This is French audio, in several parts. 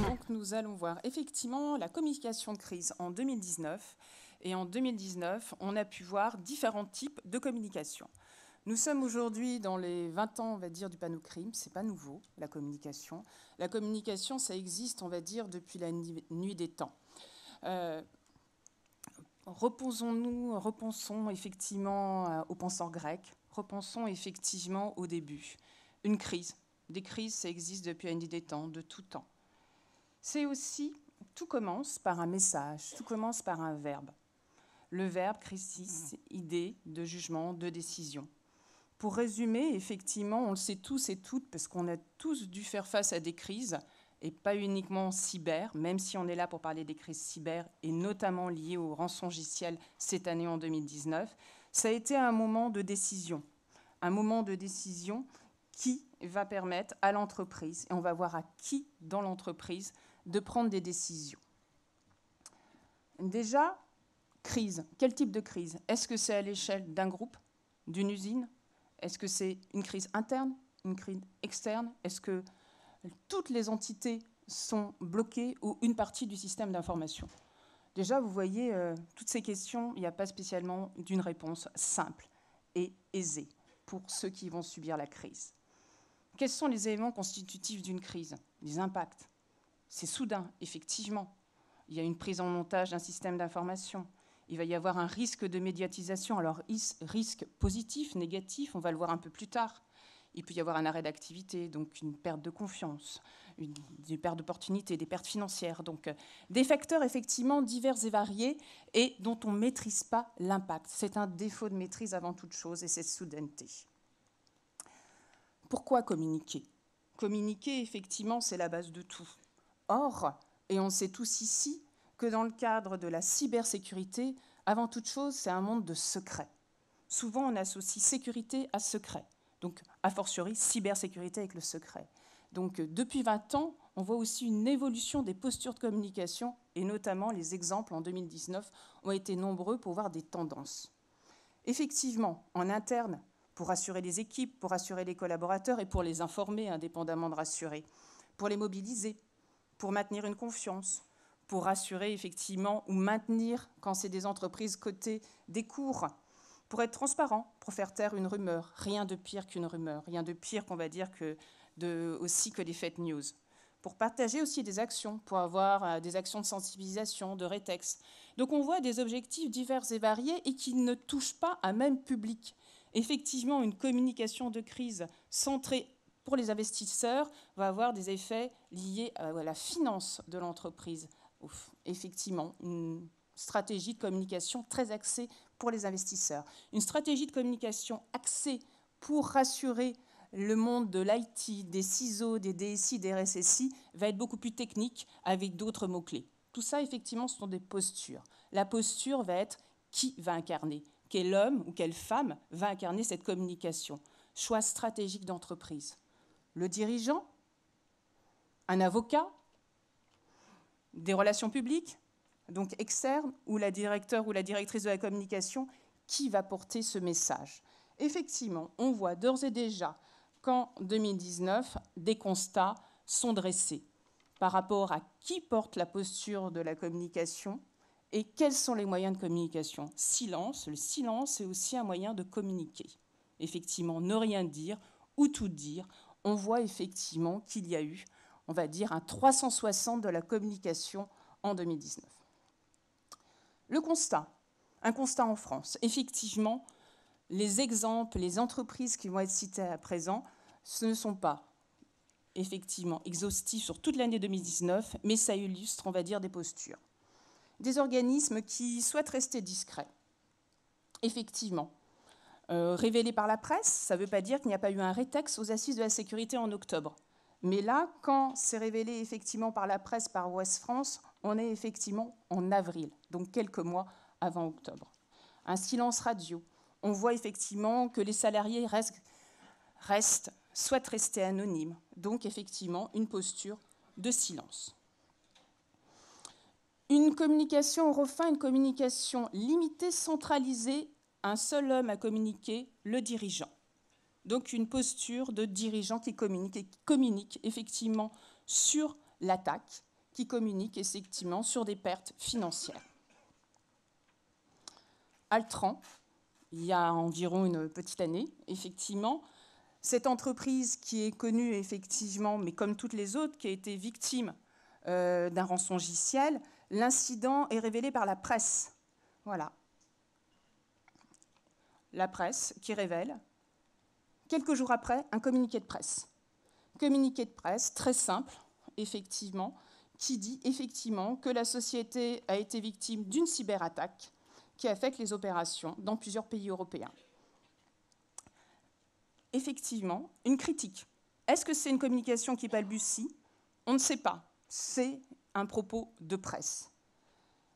Donc nous allons voir effectivement la communication de crise en 2019. Et en 2019, on a pu voir différents types de communication. Nous sommes aujourd'hui dans les 20 ans, on va dire, du panneau crime. Ce n'est pas nouveau, la communication. La communication, ça existe, on va dire, depuis la nuit des temps. Repensons effectivement aux penseurs grecs. Repensons effectivement au début. Une crise. Des crises, ça existe depuis la nuit des temps, de tout temps. C'est aussi, tout commence par un message, tout commence par un verbe. Le verbe, crisis, idée, de jugement, de décision. Pour résumer, effectivement, on le sait tous et toutes, parce qu'on a tous dû faire face à des crises, et pas uniquement cyber, même si on est là pour parler des crises cyber, et notamment liées au rançongiciel cette année en 2019, ça a été un moment de décision. Un moment de décision qui va permettre à l'entreprise, et on va voir à qui dans l'entreprise, de prendre des décisions. Déjà, crise. Quel type de crise? Est-ce que c'est à l'échelle d'un groupe, d'une usine? Est-ce que c'est une crise interne, une crise externe? Est-ce que toutes les entités sont bloquées ou une partie du système d'information? Déjà, vous voyez, toutes ces questions, il n'y a pas spécialement d'une réponse simple et aisée pour ceux qui vont subir la crise. Quels sont les éléments constitutifs d'une crise? Les impacts. C'est soudain, effectivement. Il y a une prise en otage d'un système d'information. Il va y avoir un risque de médiatisation. Alors, risque positif, négatif, on va le voir un peu plus tard. Il peut y avoir un arrêt d'activité, donc une perte de confiance, des pertes d'opportunités, des pertes financières. Donc, des facteurs effectivement divers et variés et dont on ne maîtrise pas l'impact. C'est un défaut de maîtrise avant toute chose et cette soudaineté. Pourquoi communiquer? Communiquer, effectivement, c'est la base de tout. Or, et on sait tous ici, que dans le cadre de la cybersécurité, avant toute chose, c'est un monde de secret. Souvent, on associe sécurité à secret. Donc, a fortiori, cybersécurité avec le secret. Donc, depuis 20 ans, on voit aussi une évolution des postures de communication, et notamment les exemples en 2019 ont été nombreux pour voir des tendances. Effectivement, en interne, pour rassurer les équipes, pour rassurer les collaborateurs et pour les informer, indépendamment de rassurer, pour les mobiliser, pour maintenir une confiance, pour rassurer effectivement ou maintenir, quand c'est des entreprises cotées, des cours, pour être transparent, pour faire taire une rumeur. Rien de pire qu'une rumeur, rien de pire qu'on va dire aussi que des fake news. Pour partager aussi des actions, pour avoir des actions de sensibilisation, de rétex. Donc on voit des objectifs divers et variés et qui ne touchent pas un même public. Effectivement, une communication de crise centrée pour les investisseurs, va avoir des effets liés à la finance de l'entreprise. Effectivement, une stratégie de communication très axée pour les investisseurs. Une stratégie de communication axée pour rassurer le monde de l'IT, des CISO, des DSI, des RSSI, va être beaucoup plus technique avec d'autres mots-clés. Tout ça, effectivement, ce sont des postures. La posture va être qui va incarner, quel homme ou quelle femme va incarner cette communication. Choix stratégique d'entreprise. Le dirigeant, un avocat, des relations publiques, donc externes, ou la directeur ou la directrice de la communication, qui va porter ce message. Effectivement, on voit d'ores et déjà qu'en 2019, des constats sont dressés par rapport à qui porte la posture de la communication et quels sont les moyens de communication. Silence, le silence est aussi un moyen de communiquer. Effectivement, ne rien dire ou tout dire, on voit effectivement qu'il y a eu, on va dire, un 360 de la communication en 2019. Le constat, un constat en France. Effectivement, les exemples, les entreprises qui vont être citées à présent, ce ne sont pas effectivement exhaustifs sur toute l'année 2019, mais ça illustre, on va dire, des postures. Des organismes qui souhaitent rester discrets. Effectivement, révélé par la presse, ça ne veut pas dire qu'il n'y a pas eu un rétex aux assises de la sécurité en octobre. Mais là, quand c'est révélé effectivement par la presse, par Ouest France, on est effectivement en avril, donc quelques mois avant octobre. Un silence radio. On voit effectivement que les salariés souhaitent rester anonymes, donc effectivement une posture de silence. Une communication au refrain, une communication limitée, centralisée, un seul homme à communiquer, le dirigeant. Donc une posture de dirigeant qui communique, et qui communique effectivement sur l'attaque, qui communique effectivement sur des pertes financières. Altran, il y a environ une petite année, effectivement, cette entreprise qui est connue effectivement, mais comme toutes les autres, qui a été victime d'un rançongiciel, l'incident est révélé par la presse. Voilà. La presse qui révèle, quelques jours après, un communiqué de presse. Communiqué de presse très simple, effectivement, qui dit effectivement que la société a été victime d'une cyberattaque qui affecte les opérations dans plusieurs pays européens. Effectivement, une critique. Est-ce que c'est une communication qui balbutie? On ne sait pas. C'est un propos de presse.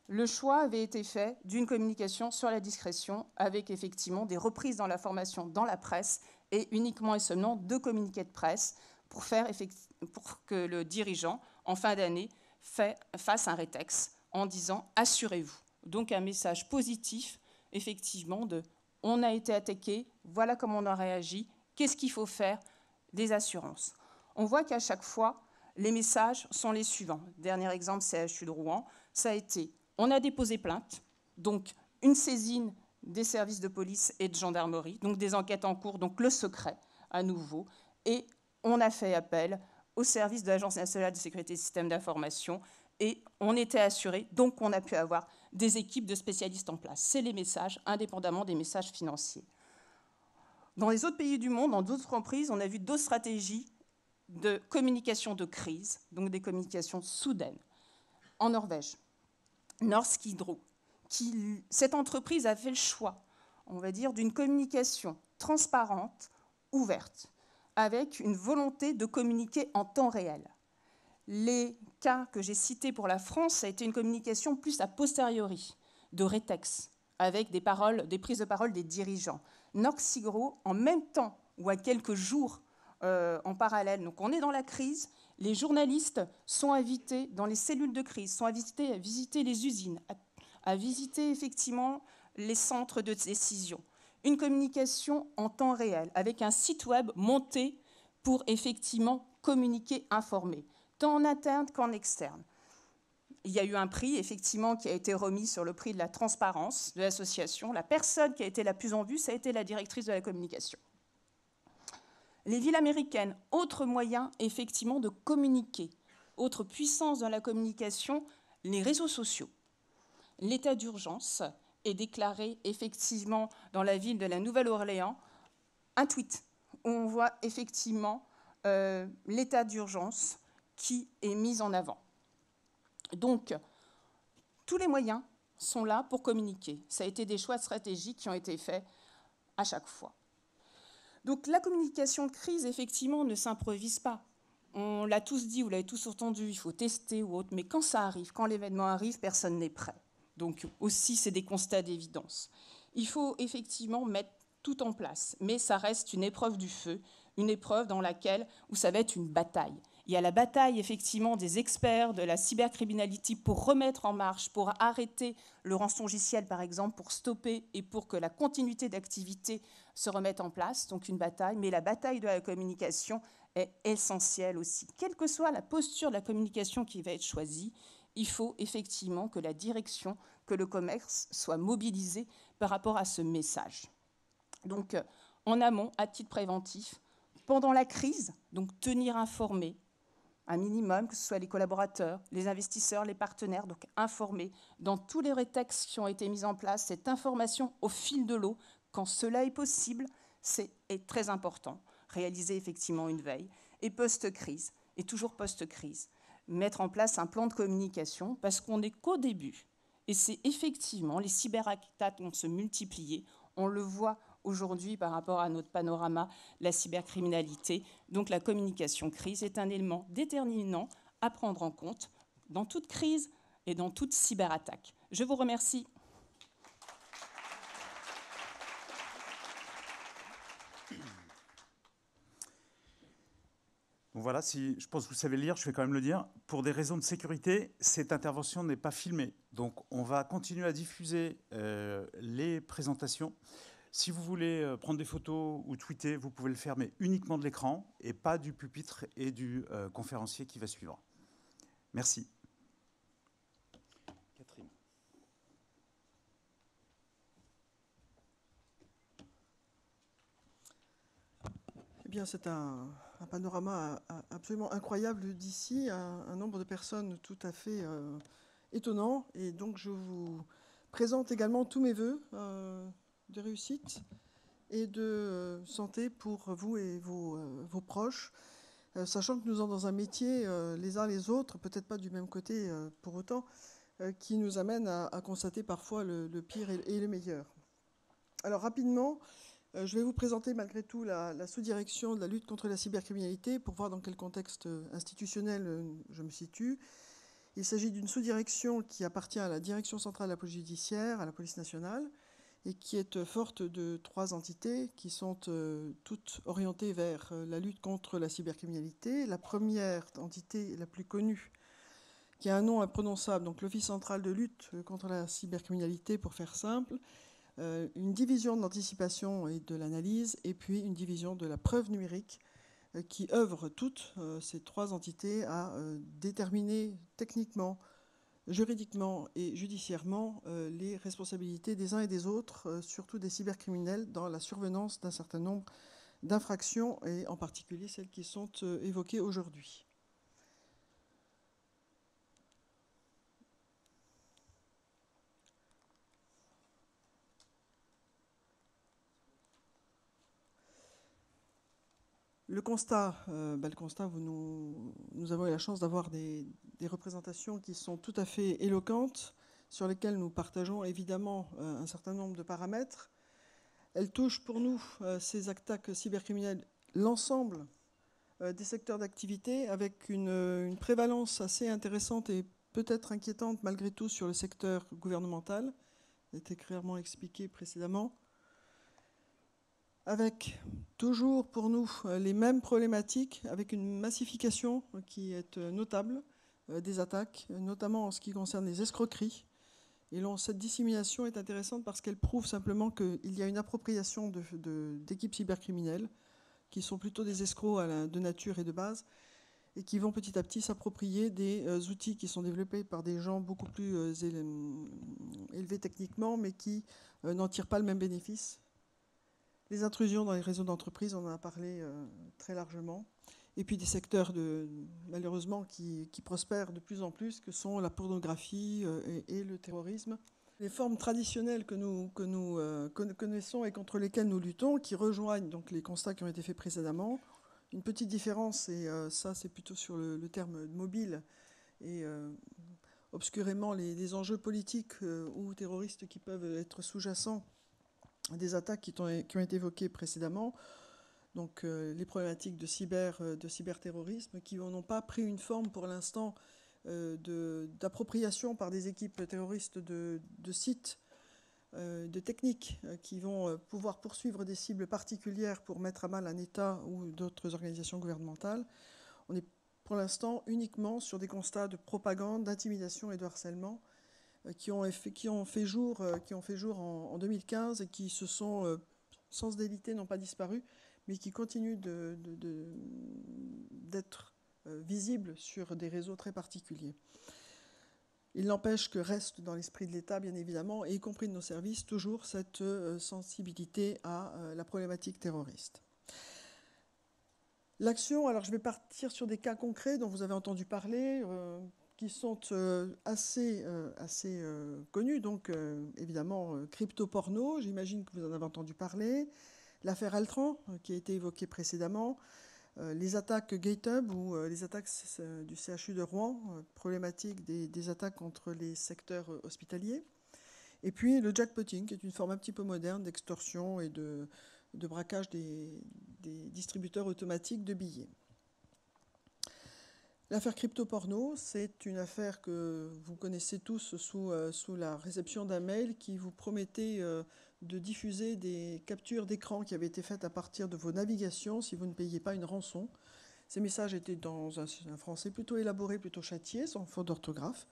Le choix avait été fait d'une communication sur la discrétion avec effectivement des reprises dans l'information dans la presse et uniquement et seulement 2 communiqués de presse pour que le dirigeant, en fin d'année, fasse un rétex en disant « assurez-vous ». Donc un message positif, effectivement, de « on a été attaqué, voilà comment on a réagi, qu'est-ce qu'il faut faire ?» Des assurances. On voit qu'à chaque fois, les messages sont les suivants. Dernier exemple, CHU de Rouen, ça a été « on a déposé plainte », donc une saisine des services de police et de gendarmerie, donc des enquêtes en cours, donc le secret à nouveau, et on a fait appel au service de l'Agence nationale de sécurité des systèmes d'information et on était assuré, donc on a pu avoir des équipes de spécialistes en place. C'est les messages, indépendamment des messages financiers. Dans les autres pays du monde, dans d'autres entreprises, on a vu d'autres stratégies de communication de crise, donc des communications soudaines. En Norvège, Norsk Hydro, cette entreprise a fait le choix, on va dire, d'une communication transparente, ouverte, avec une volonté de communiquer en temps réel. Les cas que j'ai cités pour la France, ça a été une communication plus a posteriori, de rétex, avec des prises de parole des dirigeants. Norsk Hydro, en même temps ou à quelques jours en parallèle, donc on est dans la crise, les journalistes sont invités dans les cellules de crise, sont invités à visiter les usines, à visiter effectivement les centres de décision. Une communication en temps réel, avec un site web monté pour effectivement communiquer, informer, tant en interne qu'en externe. Il y a eu un prix, effectivement, qui a été remis sur le prix de la transparence de l'association. La personne qui a été la plus en vue, ça a été la directrice de la communication. Les villes américaines, autre moyen, effectivement, de communiquer, autre puissance dans la communication, les réseaux sociaux. L'état d'urgence est déclaré, effectivement, dans la ville de la Nouvelle-Orléans, un tweet où on voit, effectivement, l'état d'urgence qui est mis en avant. Donc, tous les moyens sont là pour communiquer. Ça a été des choix stratégiques qui ont été faits à chaque fois. Donc, la communication de crise, effectivement, ne s'improvise pas. On l'a tous dit, vous l'avez tous entendu, il faut tester ou autre, mais quand ça arrive, quand l'événement arrive, personne n'est prêt. Donc, aussi, c'est des constats d'évidence. Il faut effectivement mettre tout en place, mais ça reste une épreuve du feu, une épreuve dans laquelle, où ça va être une bataille. Il y a la bataille, effectivement, des experts de la cybercriminalité pour remettre en marche, pour arrêter le rançongiciel, par exemple, pour stopper et pour que la continuité d'activité se remette en place. Donc, une bataille. Mais la bataille de la communication est essentielle aussi. Quelle que soit la posture de la communication qui va être choisie, il faut effectivement que la direction, que le commerce soit mobilisé par rapport à ce message. Donc, en amont, à titre préventif, pendant la crise, donc tenir informé, un minimum, que ce soit les collaborateurs, les investisseurs, les partenaires, donc informer dans tous les rétextes qui ont été mis en place, cette information au fil de l'eau, quand cela est possible, est très important. Réaliser effectivement une veille. Et post-crise, et toujours post-crise, mettre en place un plan de communication, parce qu'on n'est qu'au début. Et c'est effectivement, les cyberattaques vont se multiplier, on le voit aujourd'hui par rapport à notre panorama, la cybercriminalité. Donc la communication crise est un élément déterminant à prendre en compte dans toute crise et dans toute cyberattaque. Je vous remercie. Donc voilà, je pense que vous savez le lire, je vais quand même le dire. Pour des raisons de sécurité, cette intervention n'est pas filmée. Donc on va continuer à diffuser les présentations. Si vous voulez prendre des photos ou tweeter, vous pouvez le faire, mais uniquement de l'écran et pas du pupitre et du conférencier qui va suivre. Merci. Catherine. Eh bien, c'est un panorama absolument incroyable d'ici, un nombre de personnes tout à fait étonnant. Et donc, je vous présente également tous mes voeux de réussite et de santé pour vous et vos proches, sachant que nous sommes dans un métier, les uns les autres, peut-être pas du même côté pour autant, qui nous amène à constater parfois le pire et le meilleur. Alors, rapidement, je vais vous présenter malgré tout la sous-direction de la lutte contre la cybercriminalité pour voir dans quel contexte institutionnel je me situe. Il s'agit d'une sous-direction qui appartient à la Direction centrale de la police judiciaire, à la police nationale, et qui est forte de 3 entités qui sont toutes orientées vers la lutte contre la cybercriminalité. La première entité, la plus connue, qui a un nom imprononçable, donc l'Office central de lutte contre la cybercriminalité, pour faire simple, une division de l'anticipation et de l'analyse, et puis une division de la preuve numérique, qui œuvrent toutes ces 3 entités à déterminer techniquement, juridiquement et judiciairement les responsabilités des uns et des autres, surtout des cybercriminels, dans la survenance d'un certain nombre d'infractions, et en particulier celles qui sont évoquées aujourd'hui. Le constat, nous avons eu la chance d'avoir des représentations qui sont tout à fait éloquentes, sur lesquelles nous partageons évidemment un certain nombre de paramètres. Elles touchent pour nous, ces attaques cybercriminelles, l'ensemble des secteurs d'activité, avec une prévalence assez intéressante et peut-être inquiétante malgré tout sur le secteur gouvernemental, ça a été clairement expliqué précédemment, avec toujours pour nous les mêmes problématiques, avec une massification qui est notable des attaques, notamment en ce qui concerne les escroqueries. Et cette dissémination est intéressante parce qu'elle prouve simplement qu'il y a une appropriation d'équipes cybercriminelles qui sont plutôt des escrocs de nature et de base, et qui vont petit à petit s'approprier des outils qui sont développés par des gens beaucoup plus élevés techniquement, mais qui n'en tirent pas le même bénéfice. Les intrusions dans les réseaux d'entreprise, on en a parlé très largement. Et puis des secteurs, malheureusement, qui prospèrent de plus en plus, que sont la pornographie et le terrorisme. Les formes traditionnelles que nous connaissons et contre lesquelles nous luttons, qui rejoignent donc les constats qui ont été faits précédemment. Une petite différence, et ça c'est plutôt sur le terme mobile, et obscurément les enjeux politiques ou terroristes qui peuvent être sous-jacents des attaques qui ont été évoquées précédemment, donc les problématiques de cyberterrorisme qui n'ont pas pris une forme pour l'instant d'appropriation par des équipes terroristes de sites, de techniques qui vont pouvoir poursuivre des cibles particulières pour mettre à mal un État ou d'autres organisations gouvernementales. On est pour l'instant uniquement sur des constats de propagande, d'intimidation et de harcèlement qui ont fait jour en 2015 et qui se sont, sans se déliter, n'ont pas disparu, mais qui continuent d'être visibles sur des réseaux très particuliers. Il n'empêche que reste dans l'esprit de l'État, bien évidemment, et y compris de nos services, toujours cette sensibilité à la problématique terroriste. L'action, alors je vais partir sur des cas concrets dont vous avez entendu parler, qui sont assez connus, donc évidemment crypto-porno, j'imagine que vous en avez entendu parler, l'affaire Altran, qui a été évoquée précédemment, les attaques GateHub ou les attaques du CHU de Rouen, problématique des attaques contre les secteurs hospitaliers, et puis le jackpotting, qui est une forme un petit peu moderne d'extorsion et de braquage des distributeurs automatiques de billets. L'affaire crypto-porno, c'est une affaire que vous connaissez tous sous la réception d'un mail qui vous promettait de diffuser des captures d'écran qui avaient été faites à partir de vos navigations si vous ne payiez pas une rançon. Ces messages étaient dans un français plutôt élaboré, plutôt châtié, sans faute d'orthographe.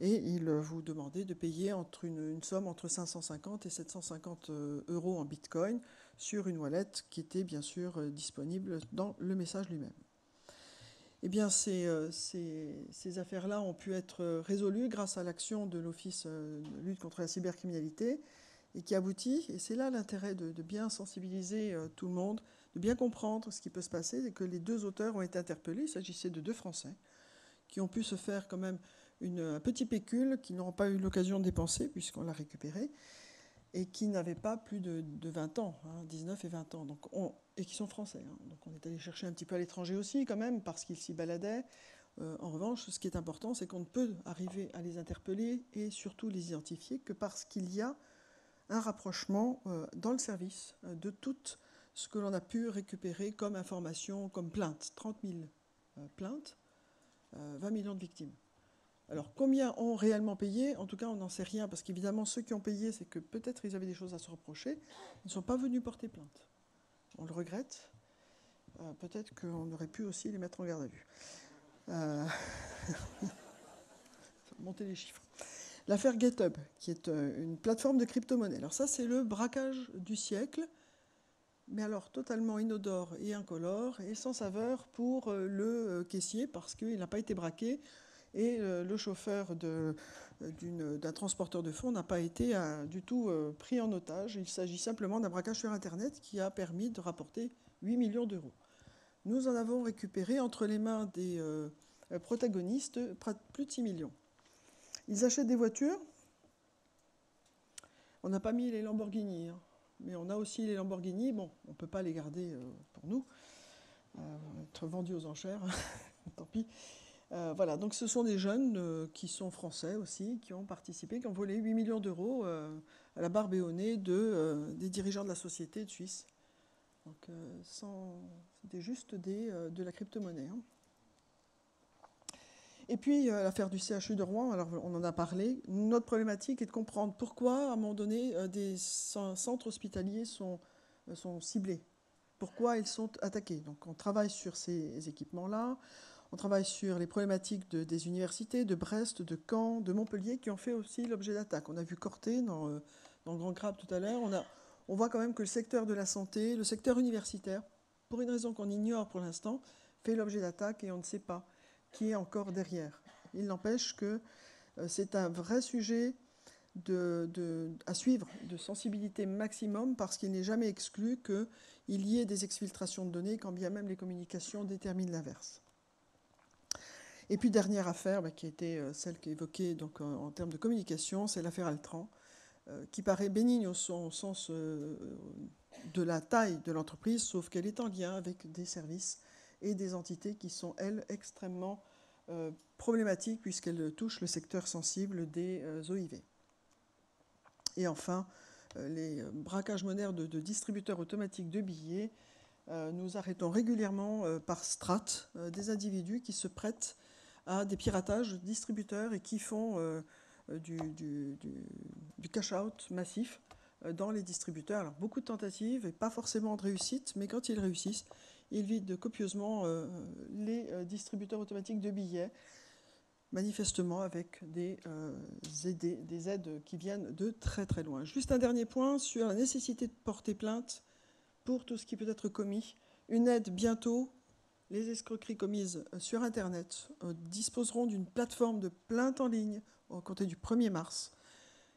et il vous demandait de payer une somme entre 550 et 750 euros en bitcoin sur une wallet qui était bien sûr disponible dans le message lui-même. Eh bien, ces affaires-là ont pu être résolues grâce à l'action de l'Office de lutte contre la cybercriminalité et qui aboutit, et c'est là l'intérêt de bien sensibiliser tout le monde, de bien comprendre ce qui peut se passer, et que les 2 auteurs ont été interpellés. Il s'agissait de 2 Français qui ont pu se faire quand même un petit pécule qu'ils n'auront pas eu l'occasion de dépenser puisqu'on l'a récupéré, et qui n'avaient pas plus de 20 ans, 19 et 20 ans, et qui sont français. Donc on est allé chercher un petit peu à l'étranger aussi quand même, parce qu'ils s'y baladaient. En revanche, ce qui est important, c'est qu'on ne peut arriver à les interpeller et surtout les identifier que parce qu'il y a un rapprochement dans le service de tout ce que l'on a pu récupérer comme information, comme plainte. 30 000 plaintes, 20 millions de victimes. Alors, combien ont réellement payé? En tout cas, on n'en sait rien, parce qu'évidemment, ceux qui ont payé, c'est que peut-être ils avaient des choses à se reprocher. Ils ne sont pas venus porter plainte. On le regrette. Peut-être qu'on aurait pu aussi les mettre en garde à vue. Monter les chiffres. L'affaire GetUp, qui est une plateforme de crypto-monnaie. Alors ça, c'est le braquage du siècle, mais alors totalement inodore et incolore, et sans saveur pour le caissier, parce qu'il n'a pas été braqué. Et le chauffeur d'un transporteur de fonds n'a pas été du tout pris en otage. Il s'agit simplement d'un braquage sur Internet qui a permis de rapporter 8 millions d'euros. Nous en avons récupéré entre les mains des protagonistes plus de 6 millions. Ils achètent des voitures. On n'a pas mis les Lamborghini, mais on a aussi les Lamborghini. Bon, on ne peut pas les garder pour nous, être vendus aux enchères, tant pis. Voilà, donc ce sont des jeunes qui sont français aussi, qui ont participé, qui ont volé 8 millions d'euros à la barbe et au nez des dirigeants de la société de Suisse. Donc c'était juste de la crypto-monnaie. Et puis l'affaire du CHU de Rouen, alors on en a parlé. Notre problématique est de comprendre pourquoi, à un moment donné, des centres hospitaliers sont ciblés. Pourquoi ils sont attaqués. Donc on travaille sur ces équipements-là. On travaille sur les problématiques des universités, de Brest, de Caen, de Montpellier, qui ont fait aussi l'objet d'attaques. On a vu Corté dans le Grand Crabe tout à l'heure. On voit quand même que le secteur de la santé, le secteur universitaire, pour une raison qu'on ignore pour l'instant, fait l'objet d'attaques et on ne sait pas qui est encore derrière. Il n'empêche que c'est un vrai sujet à suivre, de sensibilité maximum, parce qu'il n'est jamais exclu qu'il y ait des exfiltrations de données, quand bien même les communications déterminent l'inverse. Et puis, dernière affaire, qui a été celle qui est évoquée donc, en termes de communication, c'est l'affaire Altran, qui paraît bénigne au sens de la taille de l'entreprise, sauf qu'elle est en lien avec des services et des entités qui sont, elles, extrêmement problématiques, puisqu'elles touchent le secteur sensible des OIV. Et enfin, les braquages monnaires de distributeurs automatiques de billets. Nous arrêtons régulièrement par strates des individus qui se prêtent à des piratages distributeurs et qui font du cash-out massif dans les distributeurs. Alors beaucoup de tentatives et pas forcément de réussite, mais quand ils réussissent, ils vident copieusement les distributeurs automatiques de billets, manifestement avec des aides qui viennent de très très loin. Juste un dernier point sur la nécessité de porter plainte pour tout ce qui peut être commis. Une aide bientôt. Les escroqueries commises sur Internet disposeront d'une plateforme de plainte en ligne au compter du 1er mars,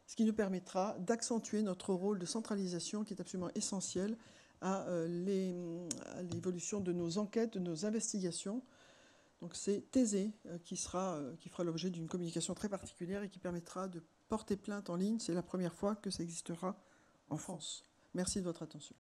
ce qui nous permettra d'accentuer notre rôle de centralisation qui est absolument essentiel à l'évolution de nos enquêtes, de nos investigations. Donc c'est Thésée qui fera l'objet d'une communication très particulière et qui permettra de porter plainte en ligne. C'est la première fois que ça existera en France. Merci de votre attention.